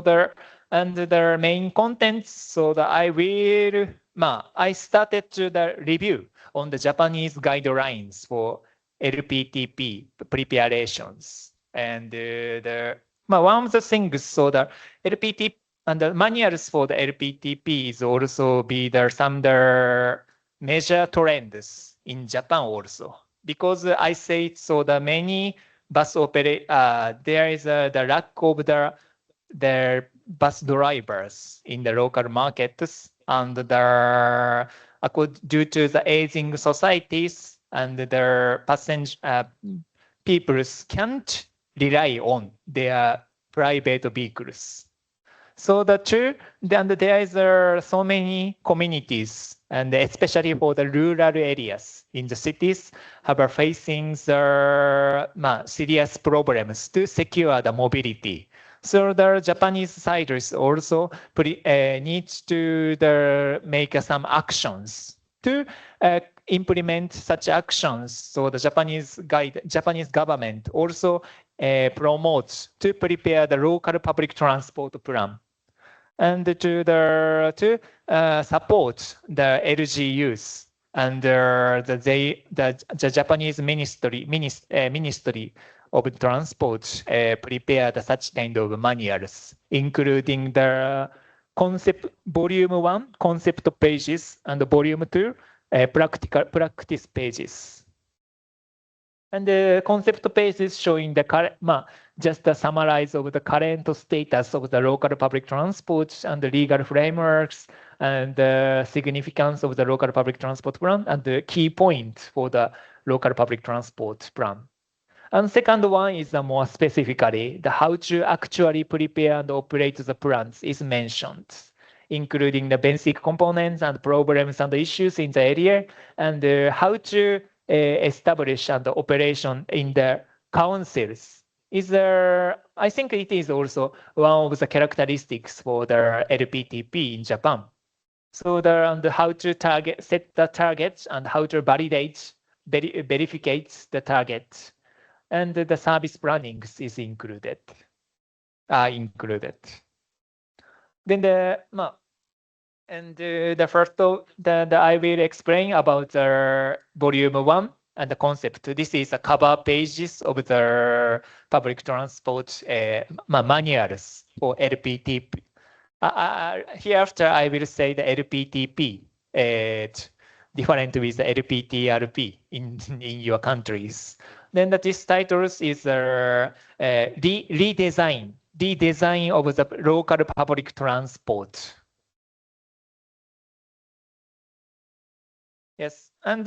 the main contents. So I started to review on the Japanese guidelines for LPTP preparations, and one of the things. So the LPTP and the manuals for the LPTP is also be there some major trends in Japan also, because I say so the many bus there is the lack of their bus drivers in the local markets, and due to the aging societies and their passenger peoples can't rely on their private vehicles. So there is so many communities, and especially for the rural areas in the cities, have facing the serious problems to secure the mobility. So the Japanese side is also needs to make some actions to implement such actions. So the Japanese government also promotes to prepare the local public transport plan, and to support the LGUs and the Japanese Ministry of Transport prepared such kind of manuals, including the volume 1 concept pages and volume 2 practice pages. And the concept pages showing the just a summarize of the current status of the local public transport and the legal frameworks and the significance of the local public transport plan and the key points for the local public transport plan. And second one is more specifically the how to actually prepare and operate the plans is mentioned, including the basic components and problems and issues in the area, and how to establish and operation in the councils. I think it is also one of the characteristics for the LPTP in Japan. So how to set the targets and how to verificate the target, and the service planning is included. Then the first I will explain about the volume 1 and the concept. This is the cover pages of the public transport manuals for LPTP. Hereafter, I will say the LPTP, different with the LPTRP in your countries. Then this titles is redesign of the local public transport. Yes, and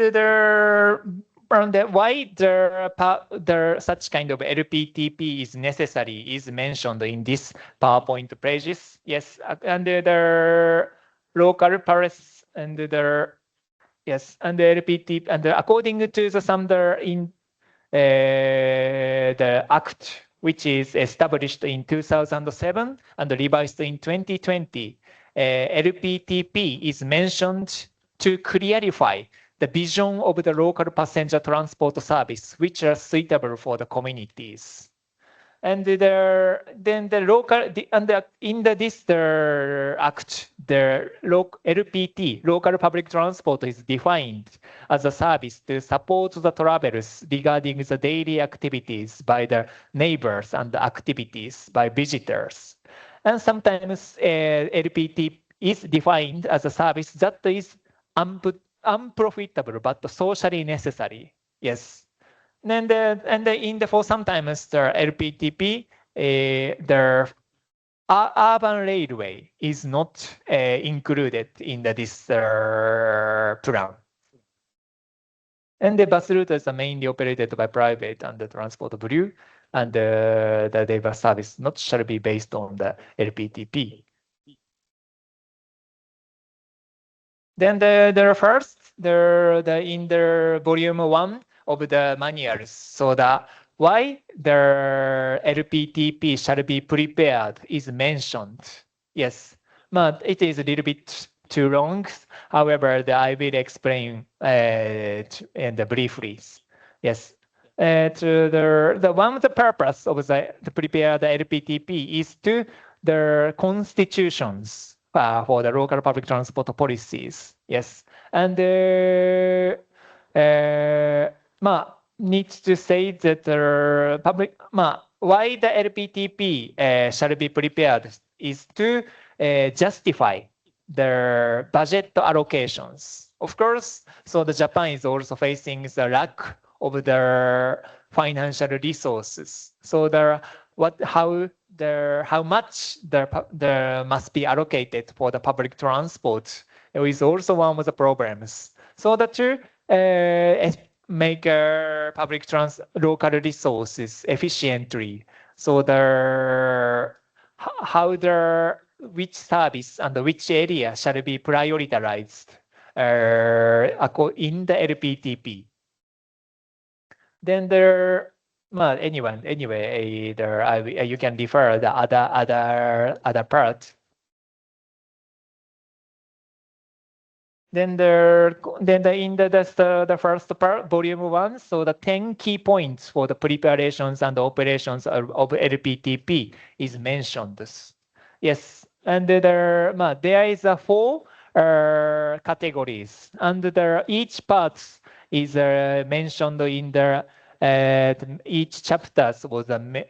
why such kind of LPTP is necessary is mentioned in this PowerPoint pages. Yes, and the local Paris and the LPTP, and according to the Act, which is established in 2007 and revised in 2020, LPTP is mentioned to clarify the vision of the local passenger transport service, which are suitable for the communities. And in the Act, the LPT, local public transport, is defined as a service to support the travelers regarding the daily activities by the neighbors and the activities by visitors. And sometimes LPT is defined as a service that is unprofitable but socially necessary. Yes. For sometimes the LPTP, the urban railway is not included in this plan. And the bus route is mainly operated by private and the transport blue, and the delivery service not shall be based on the LPTP. Then the first, in the volume 1 of the manuals. So why the LPTP shall be prepared is mentioned. Yes, but it is a little bit too long. However, I will explain briefly. Yes. One of the purpose of the prepare the LPTP is to their constitutions for the local public transport policies. Yes, and needs to say that the public, why the LPTP shall be prepared is to justify their budget allocations. Of course, so the Japan is also facing the lack of their financial resources. So how much there must be allocated for the public transport is also one of the problems. So that to make local resources efficiently. So which service and which area shall be prioritized in the LPTP. Then anyway, you can refer the other part. Then in the first part, volume 1, so the 10 key points for the preparations and operations of LPTP is mentioned. Yes, and there is a 4 categories, and each part is mentioned in the each chapters was the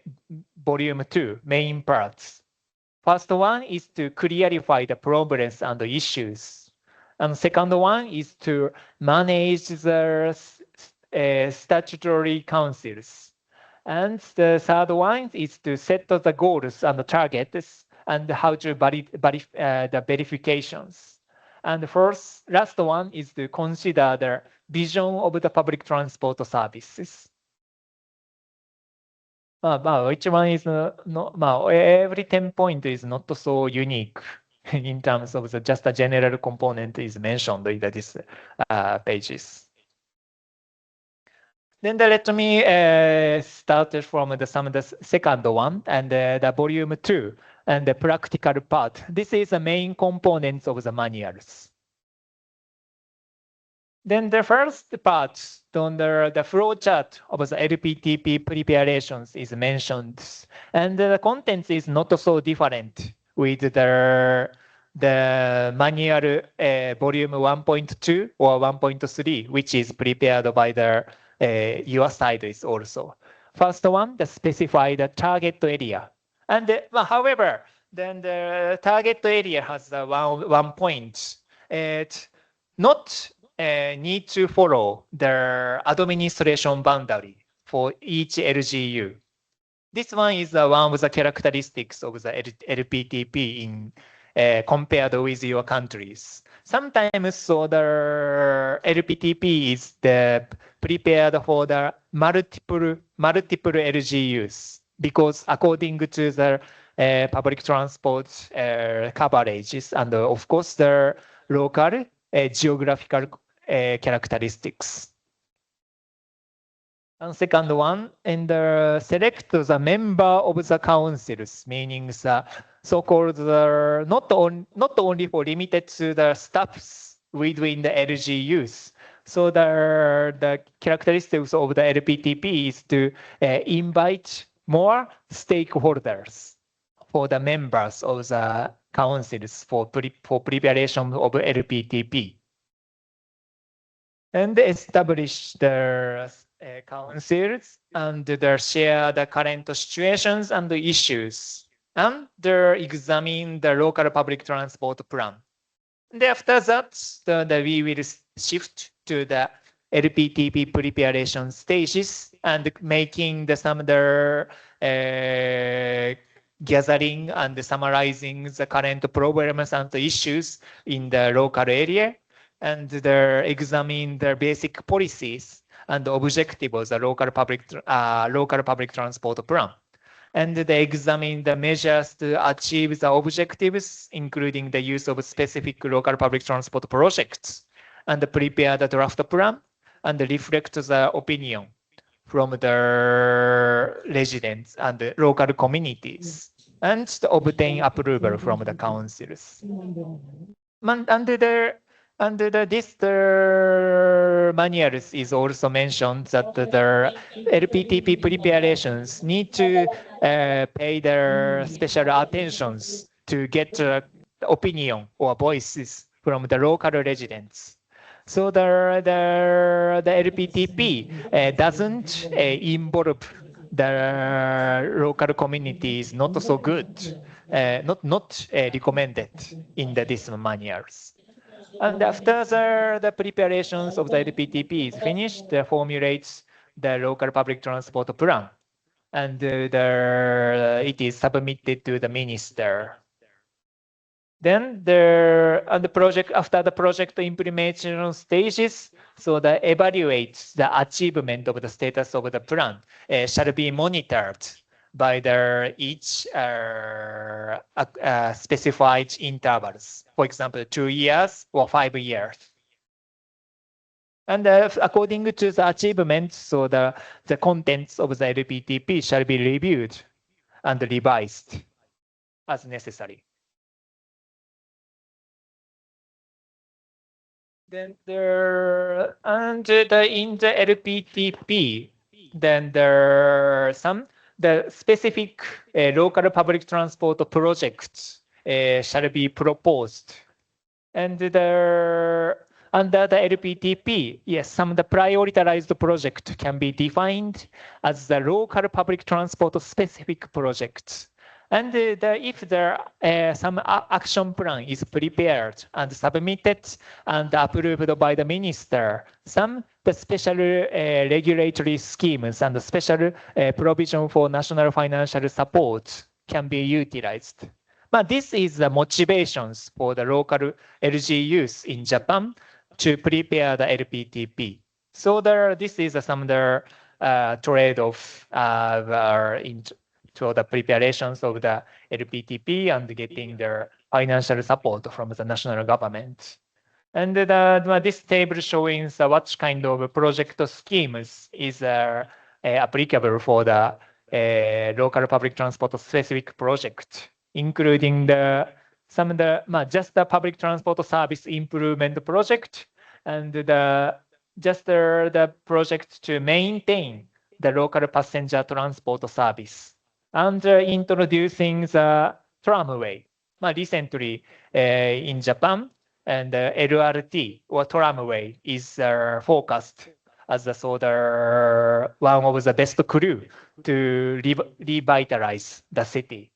volume 2 main parts. First one is to clarify the problems and the issues. And second one is to manage the statutory councils. And the third one is to set the goals and the targets and how to the verifications. And the last one is to consider the vision of the public transport services. Which one is not, every 10 point is not so unique in terms of just a general component is mentioned in these pages. Then let me start from the second one and the volume 2 and the practical part. This is the main components of the manuals. Then the first part, the flow chart of the LPTP preparations is mentioned, and the contents is not so different with the manual volume 1.2 or 1.3, which is prepared by your side is also. First one, the specify the target area, and however, then the target area has one point. Not need to follow the administration boundary for each LGU. This one is one of the characteristics of the LPTP in compared with your countries. Sometimes so the LPTP is prepared for the multiple LGUs because according to the public transport coverages and of course the local geographical characteristics. And second one, and select the member of the councils, meaning the so-called not only for limited to the staffs within the LGUs. So the characteristics of the LPTP is to invite more stakeholders for the members of the councils for preparation of LPTP. And establish the councils and share the current situations and the issues and examine the local public transport plan. And after that, we will shift to the LPTP preparation stages and making some gathering and summarizing the current problems and the issues in the local area and examine the basic policies and objectives of the local public transport plan. And they examine the measures to achieve the objectives, including the use of specific local public transport projects, and prepare the draft plan and reflect the opinion from the residents and the local communities, and to obtain approval from the councils. And And the manuals is also mentioned that the LPTP preparations need to pay their special attentions to get opinion or voices from the local residents. So the LPTP doesn't involve the local communities not so good, not recommended in this manuals. And after the preparations of the LPTP is finished, the formulates the local public transport plan, and it is submitted to the minister. Then the project after the project implementation stages, so the evaluates the achievement of the status of the plan shall be monitored by the each specified intervals. For example, 2 years or 5 years. And according to the achievement, so the contents of the LPTP shall be reviewed and revised as necessary. Then in the LPTP, then there are the specific local public transport projects shall be proposed. And under the LPTP, yes, some of the prioritized project can be defined as the local public transport specific projects. And if some action plan is prepared and submitted and approved by the minister, the special regulatory schemes and the special provision for national financial support can be utilized. But this is the motivations for the local LGUs in Japan to prepare the LPTP. So this is some of the trade-off to the preparations of the LPTP and getting the financial support from the national government. And this table showing what kind of project schemes is applicable for the local public transport specific project, including just the public transport service improvement project and just the project to maintain the local passenger transport service. And introducing the tramway. Recently in Japan, and LRT or tramway is focused as one of the best clue to revitalize the city.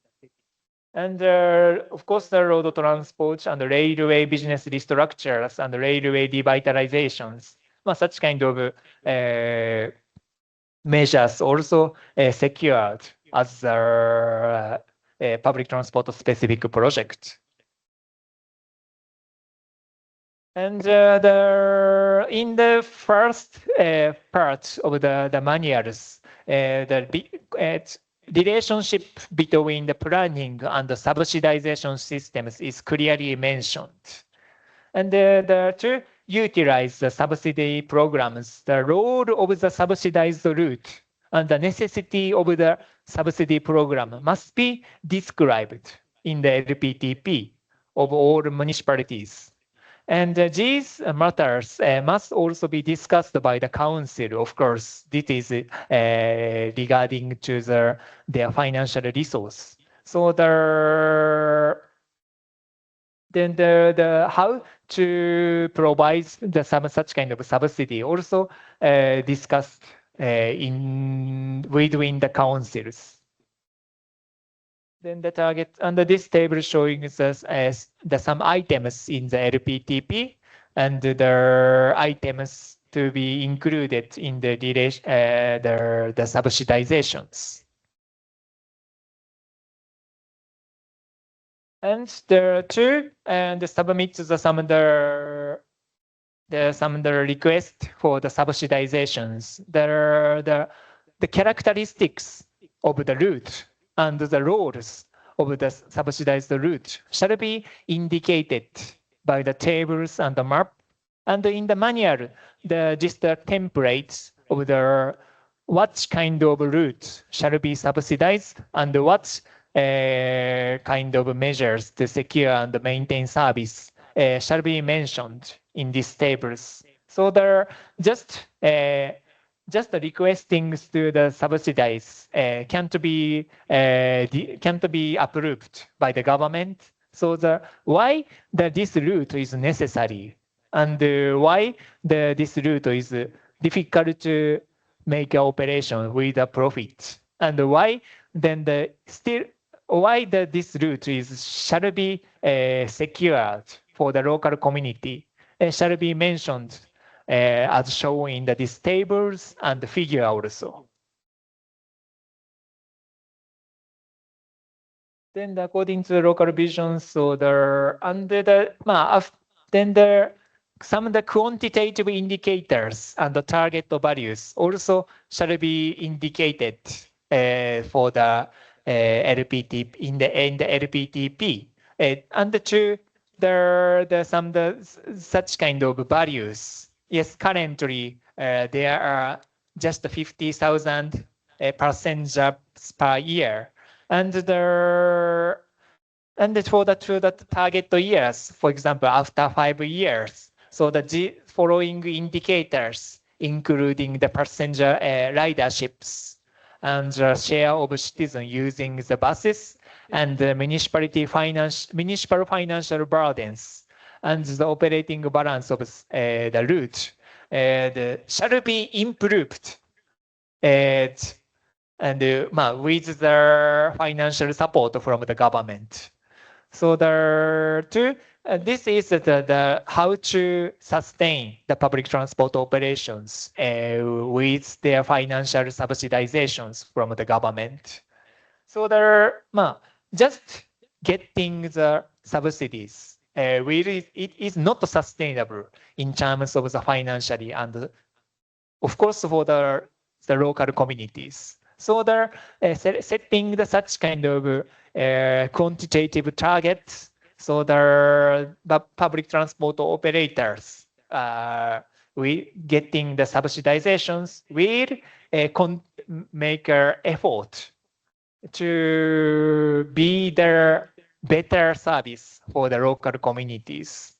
And of course, the road transport and the railway business restructures and railway revitalizations, such kind of measures also secured as a public transport specific project. And in the first part of the manuals, the relationship between the planning and the subsidization systems is clearly mentioned. And to utilize the subsidy programs, the role of the subsidized route and the necessity of the subsidy program must be described in the LPTP of all municipalities. And these matters must also be discussed by the council. Of course, this is regarding to their financial resource. So how to provide such kind of subsidy also discussed within the councils. Then the target under this table showing us as some items in the LPTP and the items to be included in the subsidizations. And there are two, and submit some of the request for the subsidizations. There are the characteristics of the route and the roles of the subsidized route shall be indicated by the tables and the map. And in the manual, just the templates of what kind of route shall be subsidized and what kind of measures to secure and maintain service shall be mentioned in these tables. So they're just requesting to the subsidies can't be approved by the government. So why this route is necessary, and why this route is difficult to make an operation with a profit, and why then this route is shall be secured for the local community, shall be mentioned as shown in these tables and the figure also. Then according to the local vision, so some of the quantitative indicators and the target values also shall be indicated for the LPTP in the LPTP. And such kind of values. Yes, currently there are just 50,000 passengers per year, and for the target years, for example, after 5 years. So the following indicators, including the passenger riderships and the share of citizens using the buses and the municipal financial burdens and the operating balance of the route shall be improved. And with the financial support from the government. So this is the how to sustain the public transport operations with their financial subsidizations from the government. So just getting the subsidies it is not sustainable in terms of the financially and of course for the local communities. So setting such kind of quantitative targets, so the public transport operators getting the subsidizations will make an effort to be their better service for the local communities.